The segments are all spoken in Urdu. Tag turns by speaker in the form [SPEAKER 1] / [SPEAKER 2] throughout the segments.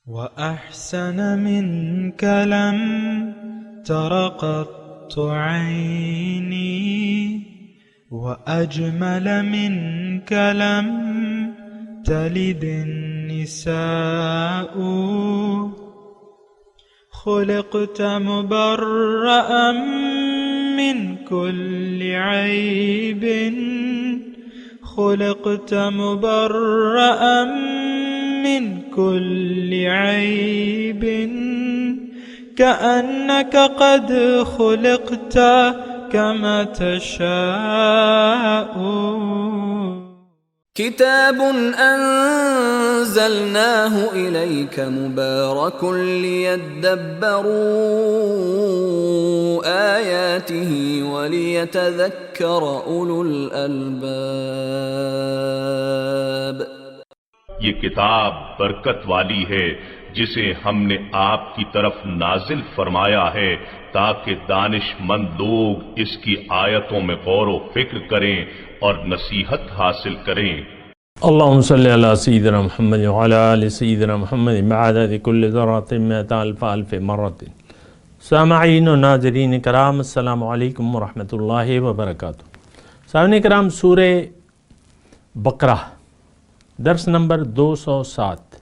[SPEAKER 1] وأحسن منك لم تر قط عيني وأجمل منك لم تلد النساء خلقت مبرأ من كل عيب خلقت مبرأ من كل عيب كأنك قد خلقت كما تشاء
[SPEAKER 2] كتاب أنزلناه إليك مبارك ليدبروا آياته وليتذكر أولو الألباب.
[SPEAKER 3] یہ کتاب برکت والی ہے جسے ہم نے آپ کی طرف نازل فرمایا ہے تاکہ دانش مند لوگ اس کی آیتوں میں غور و فکر کریں اور نصیحت حاصل کریں.
[SPEAKER 4] اللہم صلی علی سیدنا محمد وعلی آل سیدنا محمد بعدد کل ذرات مئت الف الف مرت. سامعین و ناظرین کرام، السلام علیکم ورحمۃ اللہ وبرکاتہ. سامعین کرام، سورہ بقرہ درس نمبر 207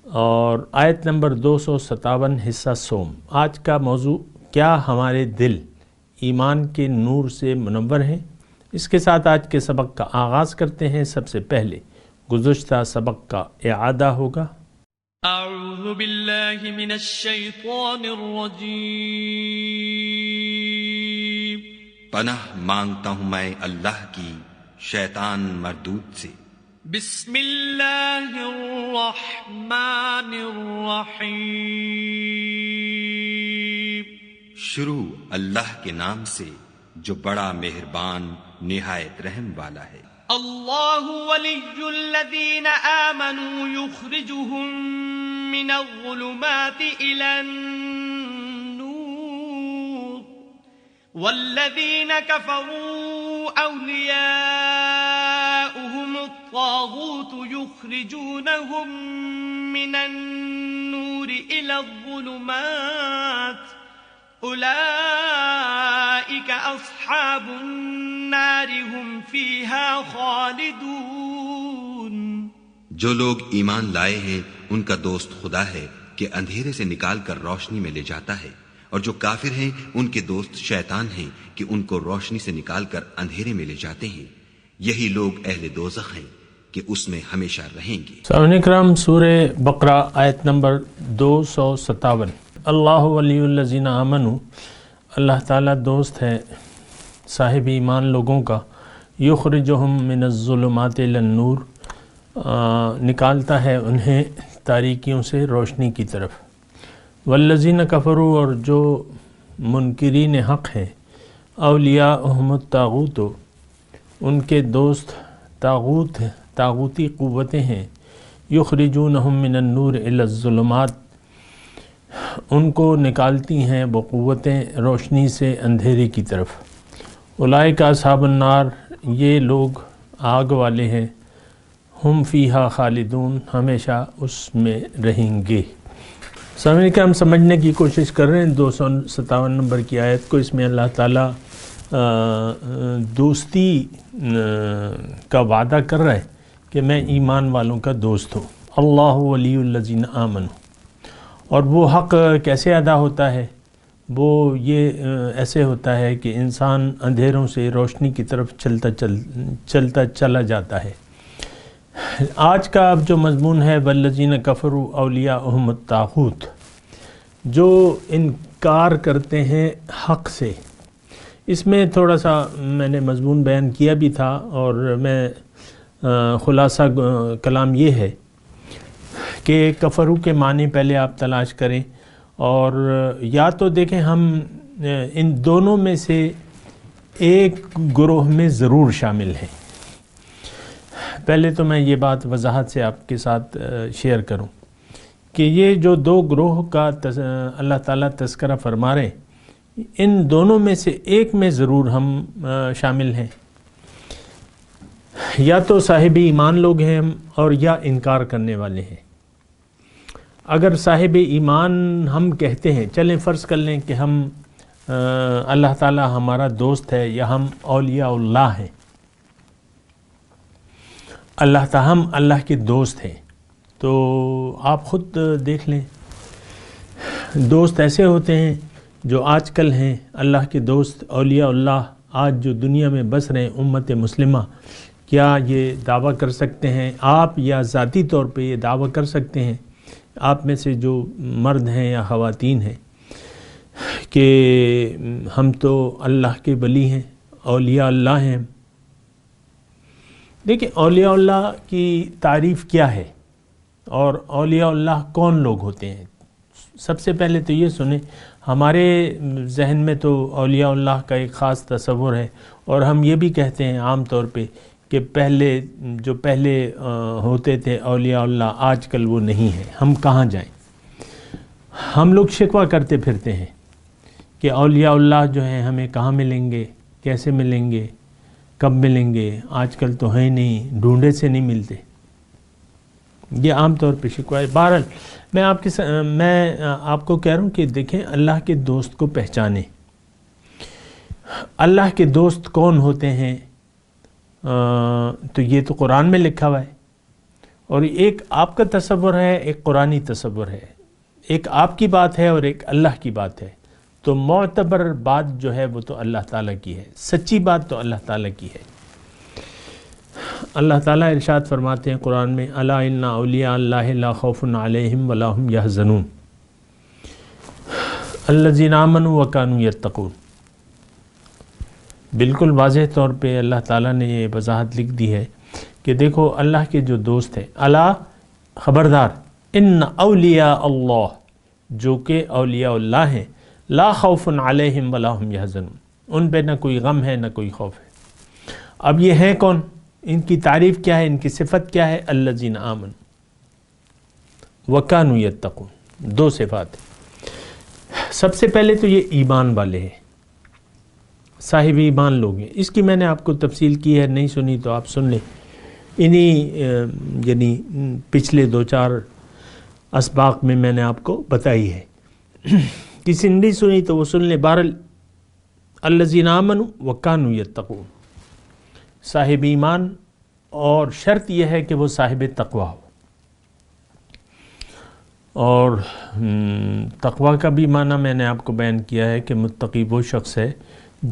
[SPEAKER 4] اور آیت نمبر 257، حصہ سوم. آج کا موضوع، کیا ہمارے دل ایمان کے نور سے منور ہیں؟ اس کے ساتھ آج کے سبق کا آغاز کرتے ہیں. سب سے پہلے گزشتہ سبق کا اعادہ ہوگا.
[SPEAKER 5] اعوذ باللہ من الشیطان الرجیم.
[SPEAKER 6] پناہ مانگتا ہوں میں اللہ کی شیطان مردود سے.
[SPEAKER 5] بسم اللہ الرحمن الرحیم.
[SPEAKER 6] شروع اللہ کے نام سے جو بڑا مہربان نہایت رحم والا ہے.
[SPEAKER 5] اللہ ولی الذین آمنوا یخرجهم من الظلمات الى النور والذین کفروا اولیاؤهم الطاغوت یخرجونهم من النور الى الظلمات اولئک اصحاب النار هم فیہا خالدون.
[SPEAKER 6] جو لوگ ایمان لائے ہیں ان کا دوست خدا ہے کہ اندھیرے سے نکال کر روشنی میں لے جاتا ہے، اور جو کافر ہیں ان کے دوست شیطان ہیں کہ ان کو روشنی سے نکال کر اندھیرے میں لے جاتے ہیں. یہی لوگ اہل دوزخ ہیں کہ اس میں ہمیشہ رہیں گے.
[SPEAKER 4] سامعین کرام، سورہ بقرہ آیت نمبر 257. اللہ ولی الذین آمنوا، اللہ تعالیٰ دوست ہے صاحب ایمان لوگوں کا. یخرجہم من الظلمات الی النور، نکالتا ہے انہیں تاریکیوں سے روشنی کی طرف. والذین کفروا، اور جو منکرین حق ہیں. اولیاءہم الطاغوت، ان کے دوست طاغوتی قوتیں ہیں. یخرجونہم من النور الی الظلمات، ان کو نکالتی ہیں وہ قوتیں روشنی سے اندھیرے کی طرف. اولئک اصحاب النار، یہ لوگ آگ والے ہیں. ہم فیہا خالدون، ہمیشہ اس میں رہیں گے. سامعین کہ ہم سمجھنے کی کوشش کر رہے ہیں 257 نمبر کی آیت کو. اس میں اللہ تعالیٰ دوستی کا وعدہ کر رہا ہے کہ میں ایمان والوں کا دوست ہوں. اللہ ولی الذین آمنوا. اور وہ حق کیسے ادا ہوتا ہے؟ وہ یہ ایسے ہوتا ہے کہ انسان اندھیروں سے روشنی کی طرف چلتا چلا جاتا ہے. آج کا اب جو مضمون ہے والذین کفروا اولیاؤہم الطاغوت، جو انکار کرتے ہیں حق سے. اس میں تھوڑا سا میں نے مضمون بیان کیا بھی تھا، اور میں خلاصہ کلام یہ ہے کہ کفرو کے معنی پہلے آپ تلاش کریں، اور یا تو دیکھیں ہم ان دونوں میں سے ایک گروہ میں ضرور شامل ہیں. پہلے تو میں یہ بات وضاحت سے آپ کے ساتھ شیئر کروں کہ یہ جو دو گروہ کا اللہ تعالیٰ تذکرہ فرما رہے ہیں، ان دونوں میں سے ایک میں ضرور ہم شامل ہیں. یا تو صاحب ایمان لوگ ہیں ہم، اور یا انکار کرنے والے ہیں. اگر صاحب ایمان ہم کہتے ہیں، چلیں فرض کر لیں کہ ہم اللہ تعالی ہمارا دوست ہے یا ہم اولیاء اللہ ہیں، ہم اللہ کے دوست ہیں، تو آپ خود دیکھ لیں، دوست ایسے ہوتے ہیں جو آج کل ہیں اللہ کے دوست اولیاء اللہ، آج جو دنیا میں بس رہے ہیں امت مسلمہ، کیا یہ دعویٰ کر سکتے ہیں آپ یا ذاتی طور پہ یہ دعویٰ کر سکتے ہیں آپ میں سے جو مرد ہیں یا خواتین ہیں کہ ہم تو اللہ کے ولی ہیں، اولیاء اللہ ہیں؟ دیکھیں اولیاء اللہ کی تعریف کیا ہے اور اولیاء اللہ کون لوگ ہوتے ہیں؟ سب سے پہلے تو یہ سنیں، ہمارے ذہن میں تو اولیاء اللہ کا ایک خاص تصور ہے، اور ہم یہ بھی کہتے ہیں عام طور پہ کہ پہلے ہوتے تھے اولیاء اللہ آج کل وہ نہیں ہیں، ہم کہاں جائیں؟ ہم لوگ شکوہ کرتے پھرتے ہیں کہ اولیاء اللہ جو ہیں ہمیں کہاں ملیں گے، کیسے ملیں گے، کب ملیں گے، آج کل تو ہیں نہیں، ڈھونڈے سے نہیں ملتے، یہ عام طور پہ شکوہ ہے۔ بہرحال میں آپ کو کہہ رہا ہوں کہ دیکھیں اللہ کے دوست کو پہچانیں، اللہ کے دوست کون ہوتے ہیں، تو یہ تو قرآن میں لکھا ہوا ہے، اور ایک آپ کا تصور ہے، ایک قرآنی تصور ہے، ایک آپ کی بات ہے اور ایک اللہ کی بات ہے، تو معتبر بات جو ہے وہ تو اللہ تعالیٰ کی ہے، سچی بات تو اللہ تعالیٰ کی ہے۔ اللہ تعالیٰ ارشاد فرماتے ہیں قرآن میں، الا ان اولیاء اللہ لا خوف علیہم ولا هم یحزنون الذین آمنوا وکانوا یتقون۔ بالکل واضح طور پہ اللہ تعالیٰ نے یہ وضاحت لکھ دی ہے کہ دیکھو اللہ کے جو دوست ہیں، الا خبردار، ان اولیاء اللہ، جو کہ اولیاء اللہ ہیں، لا خوف علیہم ولا هم یحزنون، ان پہ نہ کوئی غم ہے نہ کوئی خوف ہے۔ اب یہ ہیں کون؟ ان کی تعریف کیا ہے، ان کی صفت کیا ہے؟ الذین آمنوا وکانوا یتقون، دو صفات ہیں۔ سب سے پہلے تو یہ ایمان والے ہیں، صاحب ایمان لوگ ہیں، اس کی میں نے آپ کو تفصیل کی ہے، نہیں سنی تو آپ سن لیں، یعنی پچھلے 2-4 اسباق میں نے آپ کو بتائی ہے، کسی نے نہیں سنی تو وہ سن لیں۔ بہرحال الذین آمنوا وکانوا یتقون، صاحب ایمان، اور شرط یہ ہے کہ وہ صاحب تقوی ہو، اور تقوی کا بھی معنی میں نے آپ کو بیان کیا ہے کہ متقی وہ شخص ہے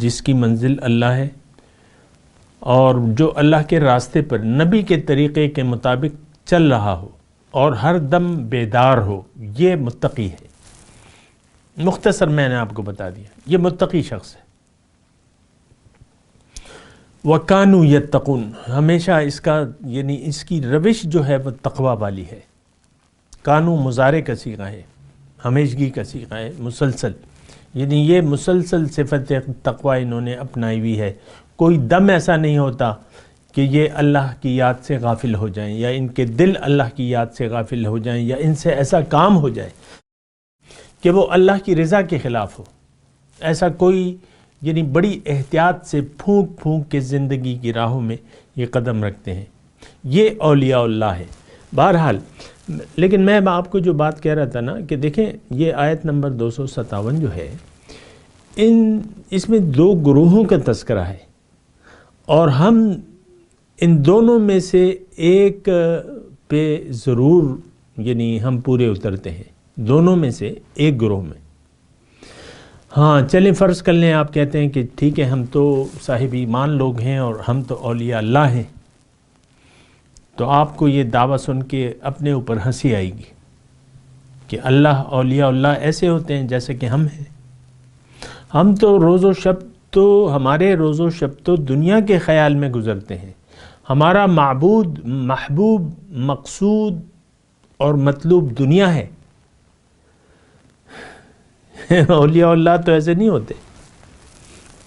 [SPEAKER 4] جس کی منزل اللہ ہے، اور جو اللہ کے راستے پر نبی کے طریقے کے مطابق چل رہا ہو اور ہر دم بیدار ہو، یہ متقی ہے۔ مختصر میں نے آپ کو بتا دیا، یہ متقی شخص ہے۔ وَكَانُوا يَتَّقُونَ، ہمیشہ اس کا یعنی اس کی روش جو ہے وہ تقوی والی ہے۔ کانو مضارع کا صیغہ ہے، ہمیشگی کا صیغہ ہے، مسلسل، یعنی یہ مسلسل صفت تقوی انہوں نے اپنائی ہوئی ہے۔ کوئی دم ایسا نہیں ہوتا کہ یہ اللہ کی یاد سے غافل ہو جائیں، یا ان کے دل اللہ کی یاد سے غافل ہو جائیں، یا ان سے ایسا کام ہو جائے کہ وہ اللہ کی رضا کے خلاف ہو۔ ایسا کوئی یعنی بڑی احتیاط سے پھونک پھونک کے زندگی کی راہوں میں یہ قدم رکھتے ہیں، یہ اولیاء اللہ ہے۔ بہرحال لیکن میں آپ کو جو بات کہہ رہا تھا نا کہ دیکھیں یہ آیت نمبر 257 جو ہے، اس میں 2 گروہوں کا تذکرہ ہے، اور ہم ان دونوں میں سے ایک پہ ضرور یعنی ہم پورے اترتے ہیں، دونوں میں سے ایک گروہ میں۔ ہاں چلیں فرض کر لیں آپ کہتے ہیں کہ ٹھیک ہے ہم تو صاحب ایمان لوگ ہیں اور ہم تو اولیاء اللہ ہیں، تو آپ کو یہ دعویٰ سن کے اپنے اوپر ہنسی آئے گی کہ اللہ اولیاء اللہ ایسے ہوتے ہیں جیسے کہ ہم ہیں۔ ہم تو روز و شب تو ہمارے روز و شب تو دنیا کے خیال میں گزرتے ہیں، ہمارا معبود، محبوب، مقصود اور مطلوب دنیا ہے۔ اولیاء اللہ تو ایسے نہیں ہوتے،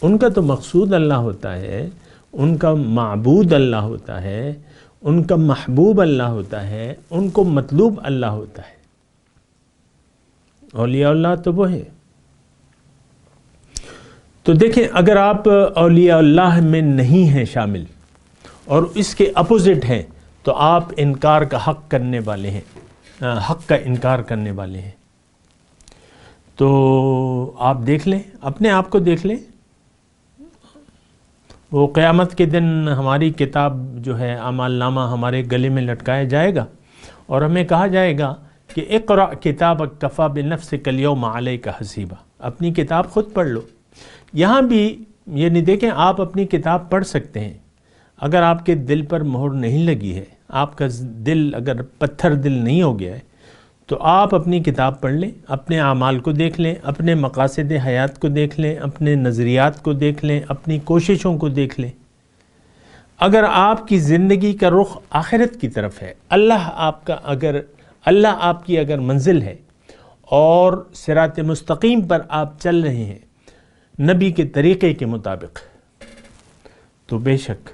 [SPEAKER 4] ان کا تو مقصود اللہ ہوتا ہے، ان کا معبود اللہ ہوتا ہے، ان کا محبوب اللہ ہوتا ہے، ان کو مطلوب اللہ ہوتا ہے۔ اولیاء اللہ تو وہ ہے۔ تو دیکھیں اگر آپ اولیاء اللہ میں نہیں ہیں شامل اور اس کے اپوزٹ ہیں تو آپ انکار کا حق کرنے والے ہیں۔ حق کا انکار کرنے والے ہیں۔ تو آپ دیکھ لیں، اپنے آپ کو دیکھ لیں، وہ قیامت کے دن ہماری کتاب جو ہے اعمال نامہ ہمارے گلے میں لٹکایا جائے گا اور ہمیں کہا جائے گا کہ اقرأ کتابک کفی بنفسک الیوم علیک حسیبا، اپنی کتاب خود پڑھ لو۔ یہاں بھی یہ نہیں، دیکھیں آپ اپنی کتاب پڑھ سکتے ہیں، اگر آپ کے دل پر مہر نہیں لگی ہے، آپ کا دل اگر پتھر دل نہیں ہو گیا ہے، تو آپ اپنی کتاب پڑھ لیں، اپنے اعمال کو دیکھ لیں، اپنے مقاصد حیات کو دیکھ لیں، اپنے نظریات کو دیکھ لیں، اپنی کوششوں کو دیکھ لیں۔ اگر آپ کی زندگی کا رخ آخرت کی طرف ہے، اللہ آپ کی اگر منزل ہے اور صراط مستقیم پر آپ چل رہے ہیں نبی کے طریقے کے مطابق، تو بے شک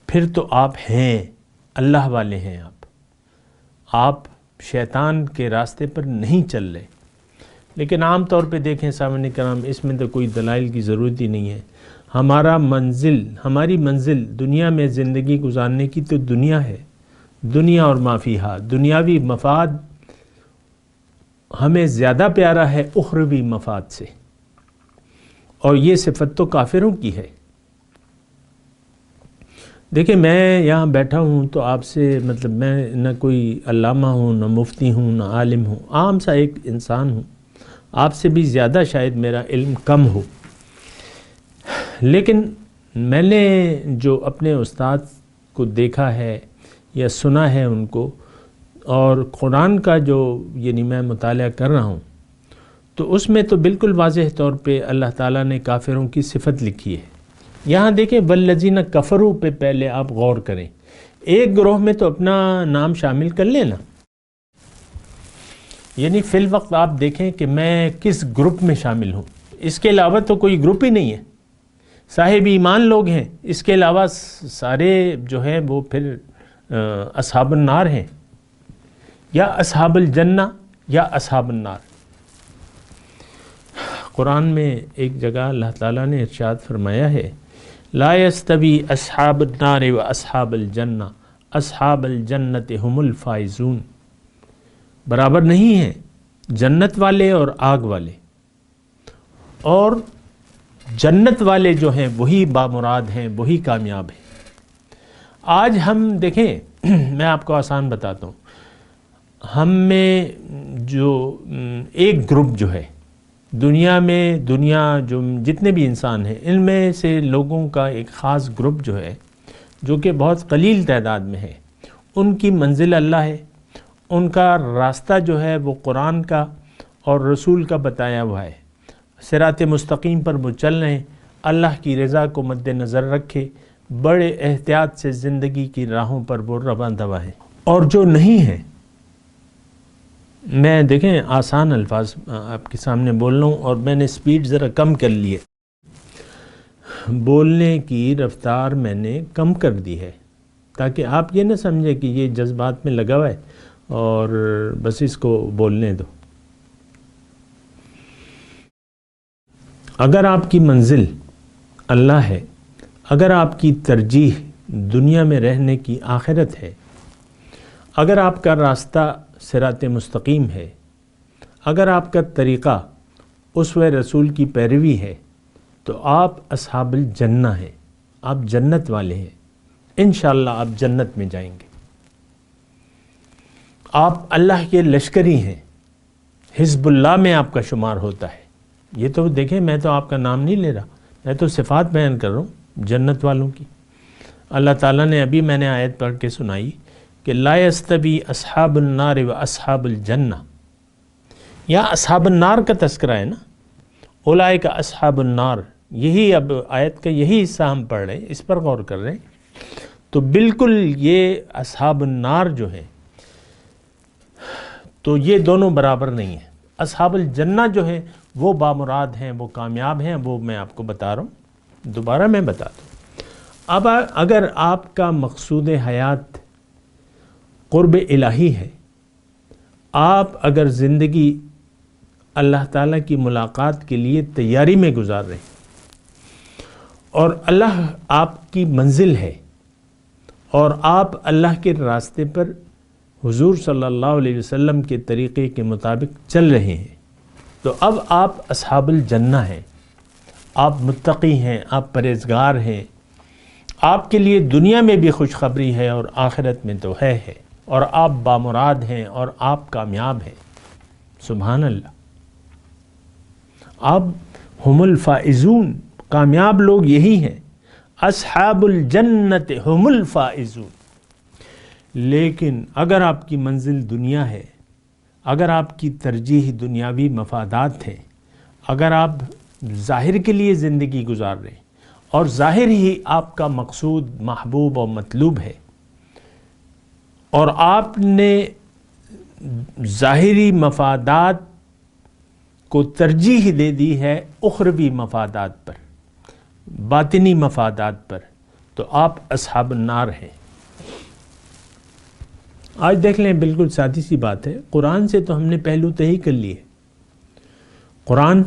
[SPEAKER 4] پھر تو آپ ہیں، اللہ والے ہیں، آپ شیطان کے راستے پر نہیں چل رہے۔ لیکن عام طور پہ دیکھیں سامعین کرام، اس میں تو کوئی دلائل کی ضرورت ہی نہیں ہے۔ ہماری منزل دنیا میں زندگی گزارنے کی تو دنیا ہے، دنیا اور ما فیہا، دنیاوی مفاد ہمیں زیادہ پیارا ہے اخروی مفاد سے، اور یہ صفت تو کافروں کی ہے۔ دیکھیں میں یہاں بیٹھا ہوں تو آپ سے مطلب میں نہ کوئی علامہ ہوں، نہ مفتی ہوں، نہ عالم ہوں، عام سا ایک انسان ہوں، آپ سے بھی زیادہ شاید میرا علم کم ہو، لیکن میں نے جو اپنے استاد کو دیکھا ہے یا سنا ہے ان کو، اور قرآن کا جو یعنی میں مطالعہ کر رہا ہوں، تو اس میں تو بالکل واضح طور پہ اللہ تعالیٰ نے کافروں کی صفت لکھی ہے۔ یہاں دیکھیں والذین کفروا پہ پہلے آپ غور کریں، ایک گروہ میں تو اپنا نام شامل کر لینا، یعنی فی الوقت آپ دیکھیں کہ میں کس گروپ میں شامل ہوں، اس کے علاوہ تو کوئی گروپ ہی نہیں ہے، صاحب ایمان لوگ ہیں، اس کے علاوہ سارے جو ہیں وہ پھر اصحاب النار ہیں، یا اصحاب الجنہ یا اصحاب النار۔ قرآن میں ایک جگہ اللہ تعالیٰ نے ارشاد فرمایا ہے لا یستوی اصحاب النار و اصحاب الجنہ اصحاب الجنت هم الفائزون، برابر نہیں ہیں جنت والے اور آگ والے، اور جنت والے جو ہیں وہی بامراد ہیں، وہی کامیاب ہیں۔ آج ہم دیکھیں میں آپ کو آسان بتاتا ہوں، ہم میں جو ایک گروپ جو ہے دنیا جو جتنے بھی انسان ہیں، ان میں سے لوگوں کا ایک خاص گروپ جو ہے، جو کہ بہت قلیل تعداد میں ہے، ان کی منزل اللہ ہے، ان کا راستہ جو ہے وہ قرآن کا اور رسول کا بتایا ہوا ہے، صراط مستقیم پر وہ چل رہے ہیں، اللہ کی رضا کو مد نظر رکھے بڑے احتیاط سے زندگی کی راہوں پر وہ رواں دوا ہے۔ اور جو نہیں ہے، میں دیکھیں آسان الفاظ آپ کے سامنے بول رہا ہوں، اور میں نے سپیڈ ذرا کم کر لی ہے، بولنے کی رفتار میں نے کم کر دی ہے، تاکہ آپ یہ نہ سمجھیں کہ یہ جذبات میں لگا ہوا ہے اور بس اس کو بولنے دو۔ اگر آپ کی منزل اللہ ہے، اگر آپ کی ترجیح دنیا میں رہنے کی آخرت ہے، اگر آپ کا راستہ صراط مستقیم ہے، اگر آپ کا طریقہ اسوہ رسول کی پیروی ہے، تو آپ اصحاب الجنہ ہیں، آپ جنت والے ہیں، انشاءاللہ آپ جنت میں جائیں گے۔ آپ اللہ کے لشکری ہیں، حزب اللہ میں آپ کا شمار ہوتا ہے۔ یہ تو دیکھیں میں تو آپ کا نام نہیں لے رہا، میں تو صفات بیان کر رہا ہوں جنت والوں کی۔ اللہ تعالیٰ نے ابھی میں نے آیت پڑھ کے سنائی کہ لا یستوی اصحاب النار و اصحاب الجنہ، یا اصحاب النار کا تذکرہ ہے نا، اولئک اصحاب النار، یہی اب آیت کا یہی حصہ ہم پڑھ رہے ہیں، اس پر غور کر رہے ہیں۔ تو بالکل یہ اصحاب النار جو ہیں تو یہ دونوں برابر نہیں ہیں۔ اصحاب الجنہ جو ہیں وہ بامراد ہیں، وہ کامیاب ہیں، وہ میں آپ کو بتا رہا ہوں، دوبارہ میں بتا دوں۔ اب اگر آپ کا مقصود حیات قرب الہی ہے، آپ اگر زندگی اللہ تعالیٰ کی ملاقات کے لیے تیاری میں گزار رہے ہیں، اور اللہ آپ کی منزل ہے، اور آپ اللہ کے راستے پر حضور صلی اللہ علیہ وسلم کے طریقے کے مطابق چل رہے ہیں، تو اب آپ اصحاب الجنہ ہیں، آپ متقی ہیں، آپ پرہیزگار ہیں، آپ کے لیے دنیا میں بھی خوشخبری ہے اور آخرت میں تو ہے، اور آپ بامراد ہیں اور آپ کامیاب ہیں۔ سبحان اللہ، آپ ہم الفائزون، کامیاب لوگ یہی ہیں، اصحاب الجنت ہم الفائزون۔ لیکن اگر آپ کی منزل دنیا ہے، اگر آپ کی ترجیح دنیاوی مفادات ہیں، اگر آپ ظاہر کے لیے زندگی گزار رہے ہیں اور ظاہر ہی آپ کا مقصود محبوب اور مطلوب ہے، اور آپ نے ظاہری مفادات کو ترجیح دے دی ہے اخروی مفادات پر، باطنی مفادات پر، تو آپ اصحاب النار ہیں۔ آج دیکھ لیں، بالکل سادی سی بات ہے، قرآن سے تو ہم نے پہلو طے کر لیے۔ قرآن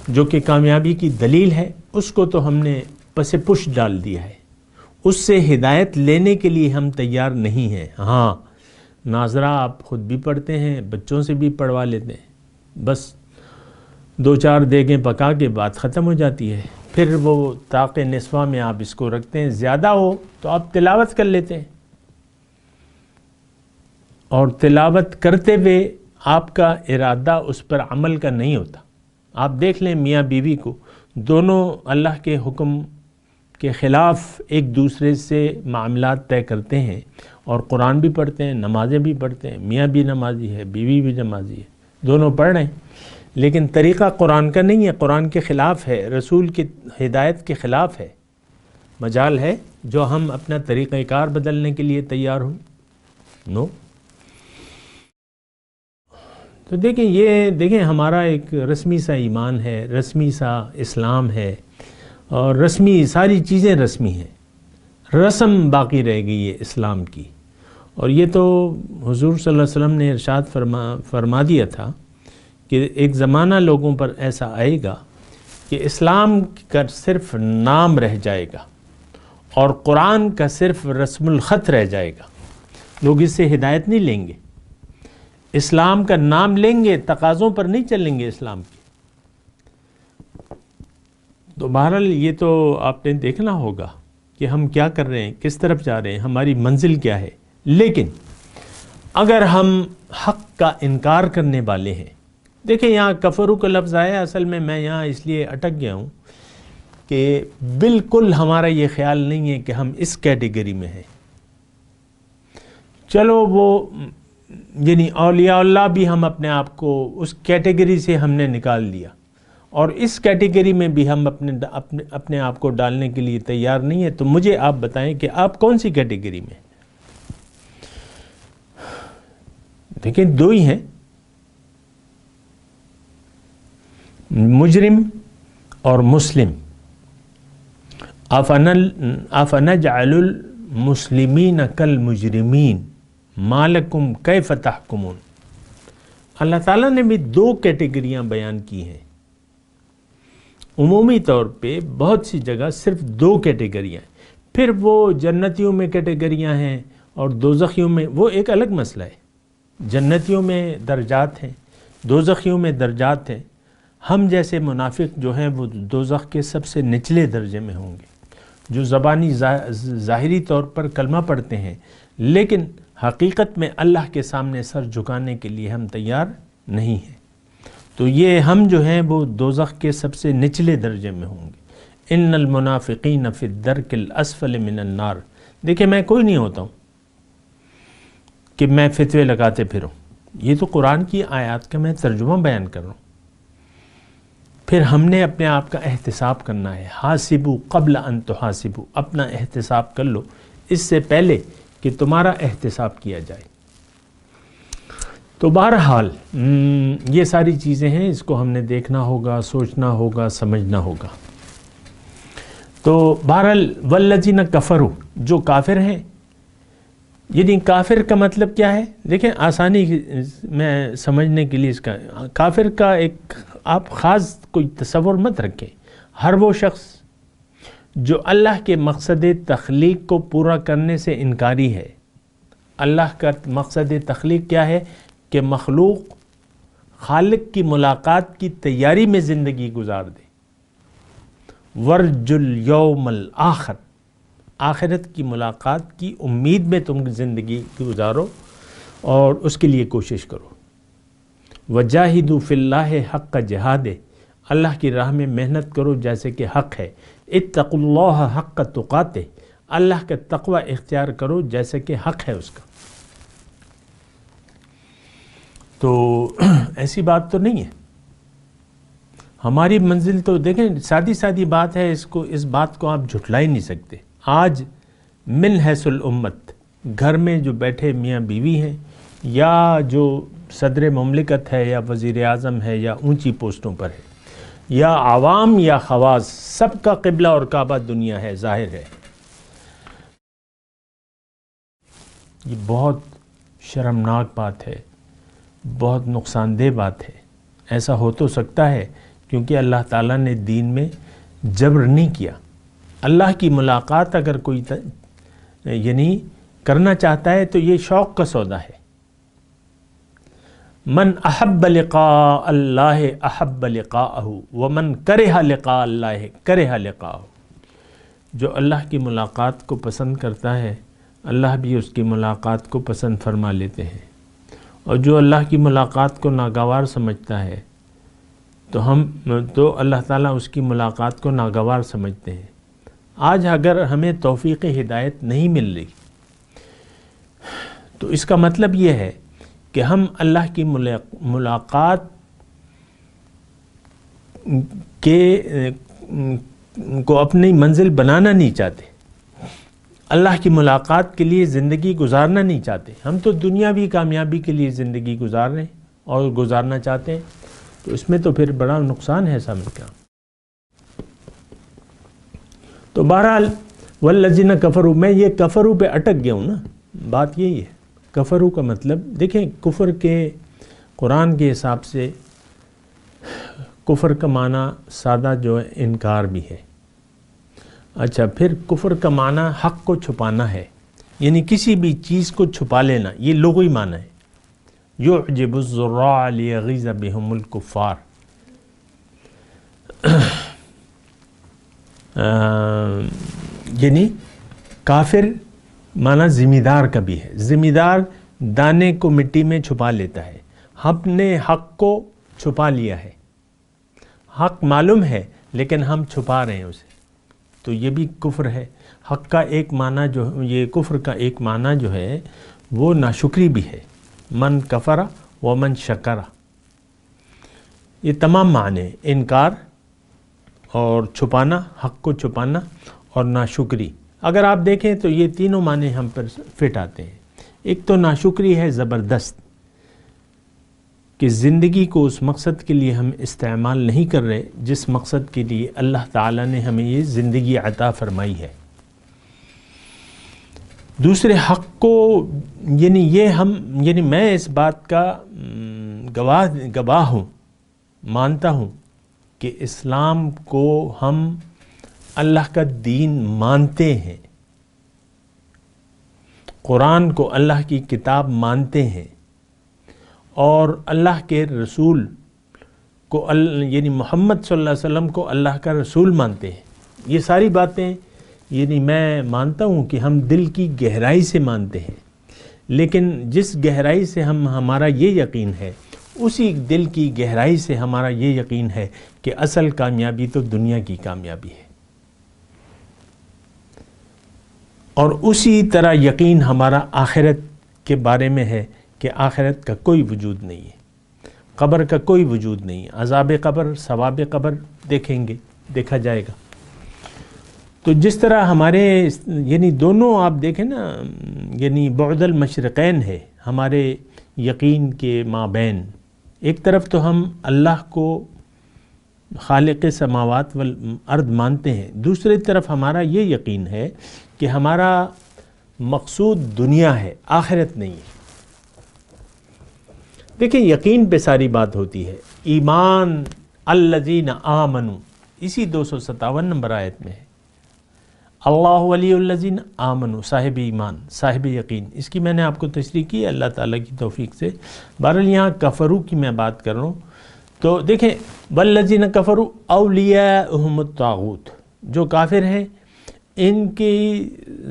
[SPEAKER 4] جو کہ کامیابی کی دلیل ہے، اس کو تو ہم نے پس پش ڈال دیا ہے، اس سے ہدایت لینے کے لیے ہم تیار نہیں ہیں۔ ہاں، ناظرہ آپ خود بھی پڑھتے ہیں، بچوں سے بھی پڑھوا لیتے ہیں، بس 2-4 دیگیں پکا کے بات ختم ہو جاتی ہے، پھر وہ طاق نسواں میں آپ اس کو رکھتے ہیں، زیادہ ہو تو آپ تلاوت کر لیتے ہیں، اور تلاوت کرتے ہوئے آپ کا ارادہ اس پر عمل کا نہیں ہوتا۔ آپ دیکھ لیں میاں بیوی کو، دونوں اللہ کے حکم کے خلاف ایک دوسرے سے معاملات طے کرتے ہیں، اور قرآن بھی پڑھتے ہیں، نمازیں بھی پڑھتے ہیں، میاں بھی نمازی ہے، بیوی بھی نمازی ہے، دونوں پڑھ رہے ہیں، لیکن طریقہ قرآن کا نہیں ہے، قرآن کے خلاف ہے، رسول کی ہدایت کے خلاف ہے۔ مجال ہے جو ہم اپنا طریقہ کار بدلنے کے لیے تیار ہوں؟ نو۔ تو دیکھیں ہمارا ایک رسمی سا ایمان ہے، رسمی سا اسلام ہے، اور رسمی ساری چیزیں رسمی ہیں، رسم باقی رہ گئی ہے اسلام کی۔ اور یہ تو حضور صلی اللہ علیہ وسلم نے ارشاد فرما دیا تھا کہ ایک زمانہ لوگوں پر ایسا آئے گا کہ اسلام کا صرف نام رہ جائے گا اور قرآن کا صرف رسم الخط رہ جائے گا، لوگ اس سے ہدایت نہیں لیں گے، اسلام کا نام لیں گے، تقاضوں پر نہیں چلیں گے اسلام کی۔ تو بہرحال یہ تو آپ نے دیکھنا ہوگا کہ ہم کیا کر رہے ہیں، کس طرف جا رہے ہیں، ہماری منزل کیا ہے۔ لیکن اگر ہم حق کا انکار کرنے والے ہیں، دیکھیں یہاں کفرو کا لفظ آیا، اصل میں یہاں اس لیے اٹک گیا ہوں کہ بالکل ہمارا یہ خیال نہیں ہے کہ ہم اس کیٹیگری میں ہیں۔ چلو وہ یعنی اولیاء اللہ بھی ہم اپنے آپ کو اس کیٹیگری سے ہم نے نکال دیا، اور اس کیٹیگری میں بھی ہم اپنے آپ کو ڈالنے کے لیے تیار نہیں ہے۔ تو مجھے آپ بتائیں کہ آپ کون سی کیٹیگری میں؟ دیکھیں 2 ہی ہیں، مجرم اور مسلم۔ افنجعل المسلمین کالمجرمین ما لکم کیف تحکمون۔ اللہ تعالیٰ نے بھی 2 کیٹیگریاں بیان کی ہیں، عمومی طور پہ بہت سی جگہ صرف 2 کیٹیگریاں ہیں، پھر وہ جنتیوں میں کیٹیگریاں ہیں اور دوزخیوں میں، وہ ایک الگ مسئلہ ہے۔ جنتیوں میں درجات ہیں، دوزخیوں میں درجات ہیں۔ ہم جیسے منافق جو ہیں وہ دوزخ کے سب سے نچلے درجے میں ہوں گے، جو زبانی ظاہری طور پر کلمہ پڑھتے ہیں لیکن حقیقت میں اللہ کے سامنے سر جھکانے کے لیے ہم تیار نہیں ہیں۔ تو یہ ہم جو ہیں وہ دوزخ کے سب سے نچلے درجے میں ہوں گے۔ ان المنافقین فی الدرک الاسفل من النار۔ دیکھیں میں کوئی نہیں ہوتا ہوں کہ میں فتوے لگاتے پھروں، یہ تو قرآن کی آیات کا میں ترجمہ بیان کر رہا ہوں۔ پھر ہم نے اپنے آپ کا احتساب کرنا ہے، حاسبوا قبل ان تحاسبوا، اپنا احتساب کر لو اس سے پہلے کہ تمہارا احتساب کیا جائے۔ تو بہرحال یہ ساری چیزیں ہیں، اس کو ہم نے دیکھنا ہوگا، سوچنا ہوگا، سمجھنا ہوگا۔ تو بہرحال والذین کفروا، جو کافر ہیں، یعنی کافر کا مطلب کیا ہے؟ دیکھیں آسانی میں سمجھنے کے لیے اس کا، کافر کا ایک آپ خاص کوئی تصور مت رکھیں، ہر وہ شخص جو اللہ کے مقصد تخلیق کو پورا کرنے سے انکاری ہے، اللہ کا مقصد تخلیق کیا ہے کہ مخلوق خالق کی ملاقات کی تیاری میں زندگی گزار دے. ورج الیوم الآخر، آخرت کی ملاقات کی امید میں تم زندگی گزارو اور اس کے لیے کوشش کرو. وجاہدوا فی اللہ حق جہاد، اللہ کی راہ میں محنت کرو جیسے کہ حق ہے. اتقوا اللہ حق تقاتہ، اللہ کا تقوی اختیار کرو جیسے کہ حق ہے اس کا. تو ایسی بات تو نہیں ہے. ہماری منزل تو دیکھیں سادی سادی بات ہے، اس بات کو آپ جھٹلا ہی نہیں سکتے. آج من حیث الامت، گھر میں جو بیٹھے میاں بیوی ہیں یا جو صدر مملکت ہے یا وزیر اعظم ہے یا اونچی پوسٹوں پر ہے یا عوام یا خواص، سب کا قبلہ اور کعبہ دنیا ہے، ظاہر ہے. یہ بہت شرمناک بات ہے، بہت نقصان دہ بات ہے. ایسا ہو تو سکتا ہے کیونکہ اللہ تعالیٰ نے دین میں جبر نہیں کیا. اللہ کی ملاقات اگر کوئی یعنی کرنا چاہتا ہے تو یہ شوق کا سودا ہے. من احب لقاء اللہ احب لقاءہ ومن کرہ لقاء اللہ کرہ لقاءہ. جو اللہ کی ملاقات کو پسند کرتا ہے اللہ بھی اس کی ملاقات کو پسند فرما لیتے ہیں، اور جو اللہ کی ملاقات کو ناگوار سمجھتا ہے تو اللہ تعالیٰ اس کی ملاقات کو ناگوار سمجھتے ہیں. آج اگر ہمیں توفیق ہدایت نہیں مل رہی تو اس کا مطلب یہ ہے کہ ہم اللہ کی ملاقات کو اپنی منزل بنانا نہیں چاہتے، اللہ کی ملاقات کے لیے زندگی گزارنا نہیں چاہتے. ہم تو دنیاوی کامیابی کے لیے زندگی گزار رہے ہیں اور گزارنا چاہتے ہیں، تو اس میں تو پھر بڑا نقصان ہے سمجھ کا. تو بہرحال والذین کفروا، میں یہ کفروا پہ اٹک گیا ہوں نا. بات یہی ہے، کفروا کا مطلب دیکھیں، کفر کے قرآن کے حساب سے کفر کا معنی سادہ جو ہے انکار بھی ہے. اچھا، پھر کفر کا معنی حق کو چھپانا ہے، یعنی کسی بھی چیز کو چھپا لینا، یہ لغوی معنی ہے. یعجب الزراع لیغیظ بہم الکفار، یعنی کافر معنی ذمہ دار کا بھی ہے. ذمہ دار دانے کو مٹی میں چھپا لیتا ہے. ہم نے حق کو چھپا لیا ہے، حق معلوم ہے لیکن ہم چھپا رہے ہیں اسے، تو یہ بھی کفر ہے. حق کا ایک معنی یہ کفر کا ایک معنی جو ہے وہ ناشکری بھی ہے. من کفر و من شکر، یہ تمام معنی انکار اور چھپانا، حق کو چھپانا اور ناشکری. اگر آپ دیکھیں تو یہ تینوں معنی ہم پر فٹ آتے ہیں. ایک تو ناشکری ہے زبردست کہ زندگی کو اس مقصد کے لیے ہم استعمال نہیں کر رہے جس مقصد کے لیے اللہ تعالیٰ نے ہمیں یہ زندگی عطا فرمائی ہے. دوسرے حق کو یعنی میں اس بات کا گواہ ہوں، مانتا ہوں کہ اسلام کو ہم اللہ کا دین مانتے ہیں، قرآن کو اللہ کی کتاب مانتے ہیں، اور اللہ کے رسول کو یعنی محمد صلی اللہ علیہ وسلم کو اللہ کا رسول مانتے ہیں. یہ ساری باتیں یعنی میں مانتا ہوں کہ ہم دل کی گہرائی سے مانتے ہیں، لیکن جس گہرائی سے ہمارا یہ یقین ہے اسی دل کی گہرائی سے ہمارا یہ یقین ہے کہ اصل کامیابی تو دنیا کی کامیابی ہے. اور اسی طرح یقین ہمارا آخرت کے بارے میں ہے کہ آخرت کا کوئی وجود نہیں ہے، قبر کا کوئی وجود نہیں ہے. عذاب قبر، ثواب قبر دیکھا جائے گا. تو جس طرح ہمارے یعنی دونوں آپ دیکھیں نا، یعنی بعد المشرقین ہے ہمارے یقین کے مابین. ایک طرف تو ہم اللہ کو خالق سماوات والارض مانتے ہیں، دوسری طرف ہمارا یہ یقین ہے کہ ہمارا مقصود دنیا ہے، آخرت نہیں ہے. دیکھیں یقین پہ ساری بات ہوتی ہے. ایمان الذین آمنوا، اسی 257 نمبر آیت میں ہے. اللہ ولی الذین آمنوا، صاحب ایمان، صاحب یقین، اس کی میں نے آپ کو تشریح کی ہے اللہ تعالیٰ کی توفیق سے۔ بہرحال یہاں کفرو کی میں بات کر رہا ہوں، تو دیکھیں والذین کفروا اولیاءہم الطاغوت، جو کافر ہیں ان کے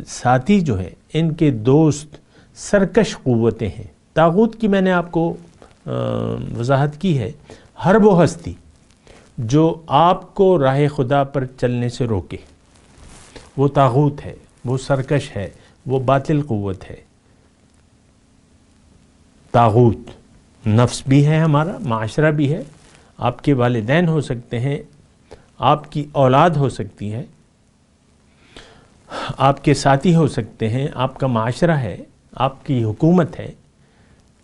[SPEAKER 4] ساتھی جو ہیں، ان کے دوست سرکش قوتیں ہیں۔ طاغوت کی میں نے آپ کو وضاحت کی ہے، ہر وہ ہستی جو آپ کو راہ خدا پر چلنے سے روکے، وہ طاغوت ہے، وہ سرکش ہے، وہ باطل قوت ہے۔ طاغوت نفس بھی ہے، ہمارا معاشرہ بھی ہے، آپ کے والدین ہو سکتے ہیں، آپ کی اولاد ہو سکتی ہے، آپ کے ساتھی ہو سکتے ہیں، آپ کا معاشرہ ہے، آپ کی حکومت ہے،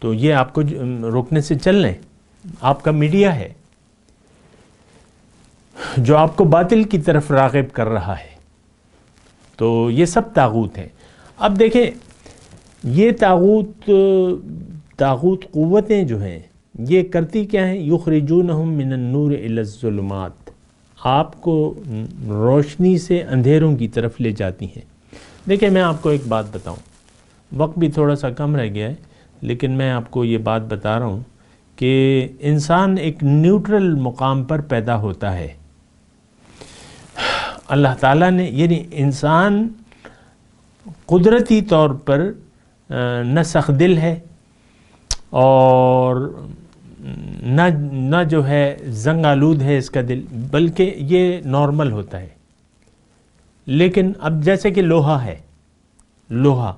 [SPEAKER 4] تو یہ آپ کو روکنے سے چل لیں۔ آپ کا میڈیا ہے جو آپ کو باطل کی طرف راغب کر رہا ہے، تو یہ سب طاغوت ہیں۔ اب دیکھیں یہ طاغوت قوتیں جو ہیں یہ کرتی کیا ہیں؟ یخرجونہم من النور الی الظلمات، آپ کو روشنی سے اندھیروں کی طرف لے جاتی ہیں۔ دیکھیں میں آپ کو ایک بات بتاؤں، وقت بھی تھوڑا سا کم رہ گیا ہے، لیکن میں آپ کو یہ بات بتا رہا ہوں کہ انسان ایک نیوٹرل مقام پر پیدا ہوتا ہے۔ اللہ تعالیٰ نے، یعنی انسان قدرتی طور پر نہ سخت دل ہے اور نہ جو ہے زنگ آلود ہے اس کا دل، بلکہ یہ نارمل ہوتا ہے۔ لیکن اب جیسے کہ لوہا ہے، لوہا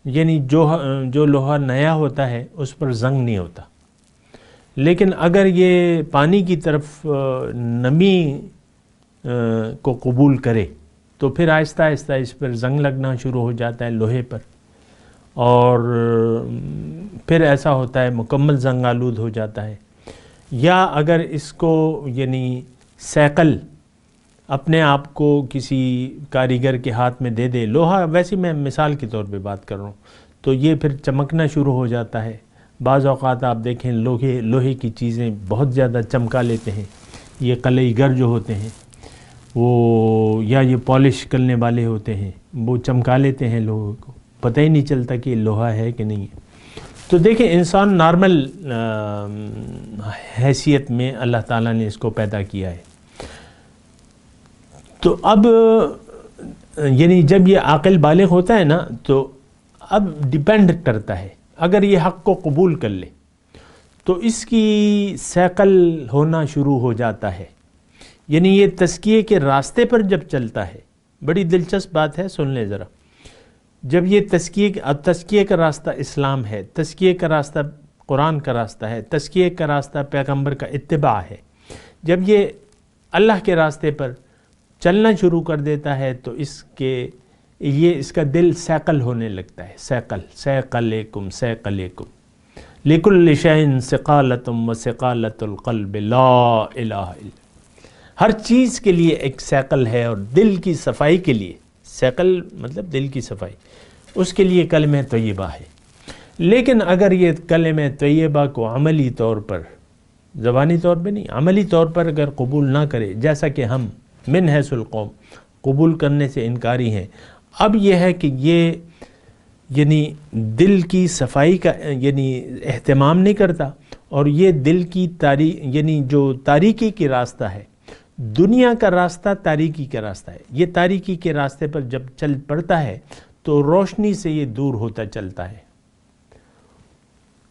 [SPEAKER 4] یعنی جو لوہا نیا ہوتا ہے اس پر زنگ نہیں ہوتا، لیکن اگر یہ پانی کی طرف نمی کو قبول کرے تو پھر آہستہ آہستہ اس پر زنگ لگنا شروع ہو جاتا ہے لوہے پر، اور پھر ایسا ہوتا ہے مکمل زنگ آلود ہو جاتا ہے۔ یا اگر اس کو یعنی سیکل اپنے آپ کو کسی کاریگر کے ہاتھ میں دے دے، لوہا ویسے میں مثال کے طور پہ بات کر رہا ہوں، تو یہ پھر چمکنا شروع ہو جاتا ہے۔ بعض اوقات آپ دیکھیں لوہے کی چیزیں بہت زیادہ چمکا لیتے ہیں، یہ قلعی گر جو ہوتے ہیں وہ، یا یہ پالش کرنے والے ہوتے ہیں، وہ چمکا لیتے ہیں لوہے کو، پتہ ہی نہیں چلتا کہ یہ لوہا ہے کہ نہیں ہے۔ تو دیکھیں انسان نارمل حیثیت میں اللہ تعالیٰ نے اس کو پیدا کیا ہے۔ تو اب یعنی جب یہ عاقل بالغ ہوتا ہے نا، تو اب ڈیپینڈ کرتا ہے، اگر یہ حق کو قبول کر لے تو اس کی سیکل ہونا شروع ہو جاتا ہے، یعنی یہ تزکیے کے راستے پر جب چلتا ہے۔ بڑی دلچسپ بات ہے، سن لیں ذرا۔ جب یہ تزکیے کا راستہ اسلام ہے، تزکیے کا راستہ قرآن کا راستہ ہے، تزکیے کا راستہ پیغمبر کا اتباع ہے، جب یہ اللہ کے راستے پر چلنا شروع کر دیتا ہے تو اس کا دل سیکل ہونے لگتا ہے۔ سیقلیکم لکل شیء ثقالۃ وثقالۃ القلب لا الہ الا، ہر چیز کے لیے ایک سیکل ہے، اور دل کی صفائی کے لیے، سیکل مطلب دل کی صفائی، اس کے لیے کلمہ طیبہ ہے۔ لیکن اگر یہ کلمہ طیبہ کو عملی طور پر، زبانی طور پہ نہیں، عملی طور پر اگر قبول نہ کرے، جیسا کہ ہم من حیث القوم قبول کرنے سے انکاری ہیں، اب یہ ہے کہ یہ یعنی دل کی صفائی کا یعنی اہتمام نہیں کرتا، اور یہ دل کی یعنی جو تاریکی کی راستہ ہے، دنیا کا راستہ تاریکی کا راستہ ہے، یہ تاریکی کے راستے پر جب چل پڑتا ہے تو روشنی سے یہ دور ہوتا چلتا ہے۔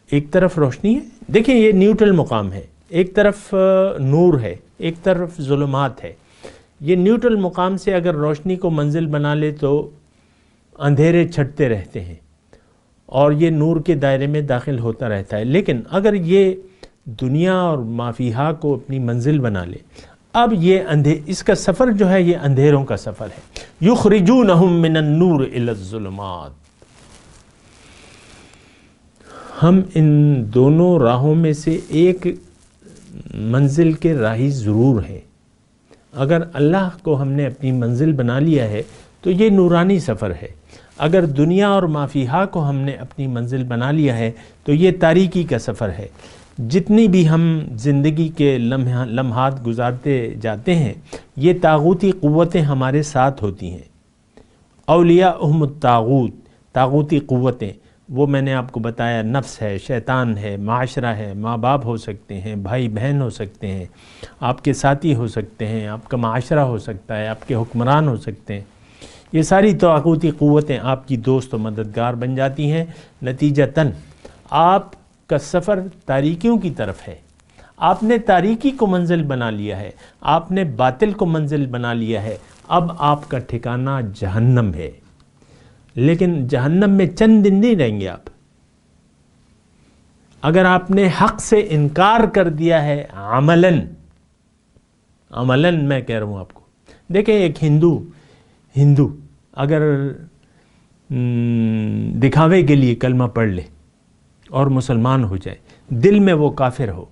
[SPEAKER 4] ایک طرف روشنی ہے، دیکھیں یہ نیوٹرل مقام ہے، ایک طرف نور ہے، ایک طرف ظلمات ہے۔ یہ نیوٹرل مقام سے اگر روشنی کو منزل بنا لے تو اندھیرے چھٹتے رہتے ہیں اور یہ نور کے دائرے میں داخل ہوتا رہتا ہے۔ لیکن اگر یہ دنیا اور ما فیہا کو اپنی منزل بنا لے، اب یہ اس کا سفر جو ہے یہ اندھیروں کا سفر ہے۔ یخرجونہم من النور الی الظلمات، ہم ان دونوں راہوں میں سے ایک منزل کے راہی ضرور ہیں۔ اگر اللہ کو ہم نے اپنی منزل بنا لیا ہے تو یہ نورانی سفر ہے، اگر دنیا اور ما فیہا کو ہم نے اپنی منزل بنا لیا ہے تو یہ تاریکی کا سفر ہے۔ جتنی بھی ہم زندگی کے لمحات گزارتے جاتے ہیں، یہ طاغوتی قوتیں ہمارے ساتھ ہوتی ہیں، اولیاءہم الطاغوت، طاغوتی قوتیں، وہ میں نے آپ کو بتایا نفس ہے، شیطان ہے، معاشرہ ہے، ماں باپ ہو سکتے ہیں، بھائی بہن ہو سکتے ہیں، آپ کے ساتھی ہو سکتے ہیں، آپ کا معاشرہ ہو سکتا ہے، آپ کے حکمران ہو سکتے ہیں. یہ ساری طاغوتی قوتیں آپ کی دوست و مددگار بن جاتی ہیں. نتیجتاً آپ کا سفر تاریکیوں کی طرف ہے. آپ نے تاریکی کو منزل بنا لیا ہے، آپ نے باطل کو منزل بنا لیا ہے. اب آپ کا ٹھکانہ جہنم ہے. لیکن جہنم میں چند دن نہیں رہیں گے آپ. اگر آپ نے حق سے انکار کر دیا ہے عملاً میں کہہ رہا ہوں آپ کو. دیکھیں ایک ہندو اگر دکھاوے کے لیے کلمہ پڑھ لے اور مسلمان ہو جائے، دل میں وہ کافر ہو،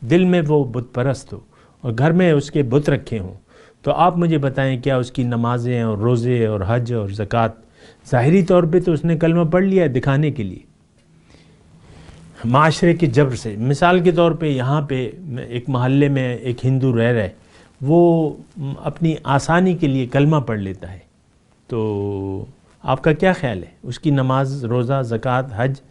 [SPEAKER 4] دل میں وہ بت پرست ہو اور گھر میں اس کے بت رکھے ہوں، تو آپ مجھے بتائیں کیا اس کی نمازیں اور روزے اور حج اور زکوٰۃ، ظاہری طور پہ تو اس نے کلمہ پڑھ لیا ہے دکھانے کے لیے، معاشرے کے جبر سے. مثال کے طور پہ یہاں پہ ایک محلے میں ایک ہندو رہ رہا ہے، وہ اپنی آسانی کے لیے کلمہ پڑھ لیتا ہے، تو آپ کا کیا خیال ہے؟ اس کی نماز، روزہ، زکوٰۃ، حج،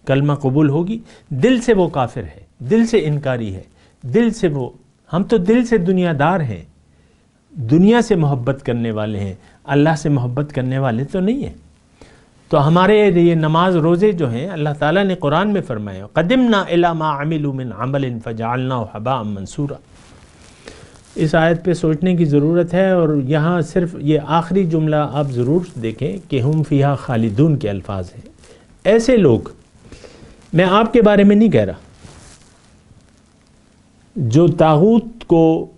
[SPEAKER 4] کلمہ قبول ہوگی؟ دل سے وہ کافر ہے، دل سے انکاری ہے، دل سے وہ، ہم تو دل سے دنیا دار ہیں، دنیا سے محبت کرنے والے ہیں، اللہ سے محبت کرنے والے تو نہیں ہیں. تو ہمارے یہ نماز روزے جو ہیں اللہ تعالیٰ نے قرآن میں فرمایا قدمنا الی ما عملوا من عمل فجعلناه حباء منثورا. اس آیت پہ سوچنے کی ضرورت ہے. اور یہاں صرف یہ آخری جملہ آپ ضرور دیکھیں کہ ہم فیہا خالدون کے الفاظ ہیں. ایسے لوگ، میں آپ کے بارے میں نہیں کہہ رہا، جو طاغوت کو،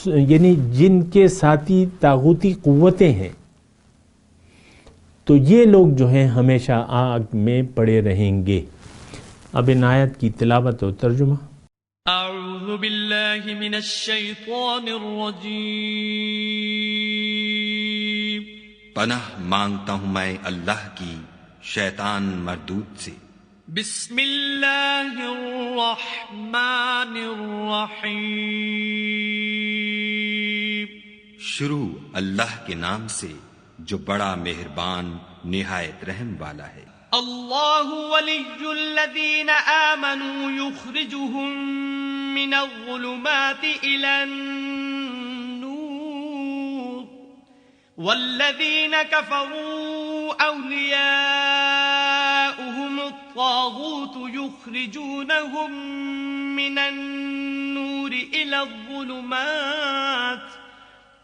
[SPEAKER 4] یعنی جن کے ساتھی طاغوتی قوتیں ہیں، تو یہ لوگ جو ہیں ہمیشہ آگ میں پڑے رہیں گے. اب ان آیت کی تلاوت و ترجمہ.
[SPEAKER 5] اعوذ باللہ من الشیطان الرجیم.
[SPEAKER 6] پناہ مانگتا ہوں میں اللہ کی شیطان مردود سے.
[SPEAKER 5] بسم اللہ الرحمن الرحیم.
[SPEAKER 6] شروع اللہ کے نام سے جو بڑا مہربان نہایت رحم والا ہے.
[SPEAKER 5] اللہ ولی الذین آمنوا یخرجهم من الظلمات الى النور والذین کفروا اولیاؤهم الطاغوت یخرجونهم من النور الى الظلمات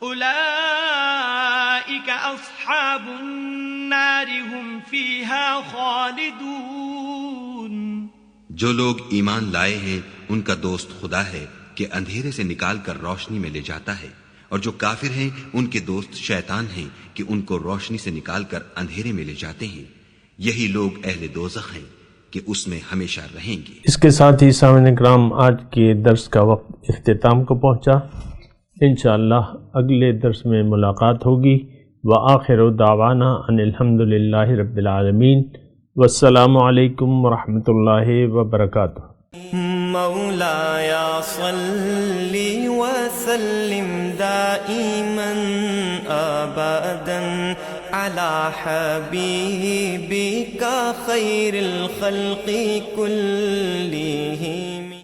[SPEAKER 5] اولئک اصحاب النار هم فیہا خالدون.
[SPEAKER 6] جو لوگ ایمان لائے ہیں ان کا دوست خدا ہے کہ اندھیرے سے نکال کر روشنی میں لے جاتا ہے، اور جو کافر ہیں ان کے دوست شیطان ہیں کہ ان کو روشنی سے نکال کر اندھیرے میں لے جاتے ہیں. یہی لوگ اہل دوزخ ہیں کہ اس میں ہمیشہ رہیں گے.
[SPEAKER 4] اس کے ساتھ ہی سامعین کرام آج کے درس کا وقت اختتام کو پہنچا. انشاءاللہ اگلے درس میں ملاقات ہوگی. وآخر دعوانا ان الحمد للہ رب العالمین. والسلام علیکم ورحمۃ اللہ وبرکاتہ.
[SPEAKER 7] مولایا صلی وسلم دائما ابدا علی حبیبک خیر الخلق کلہم.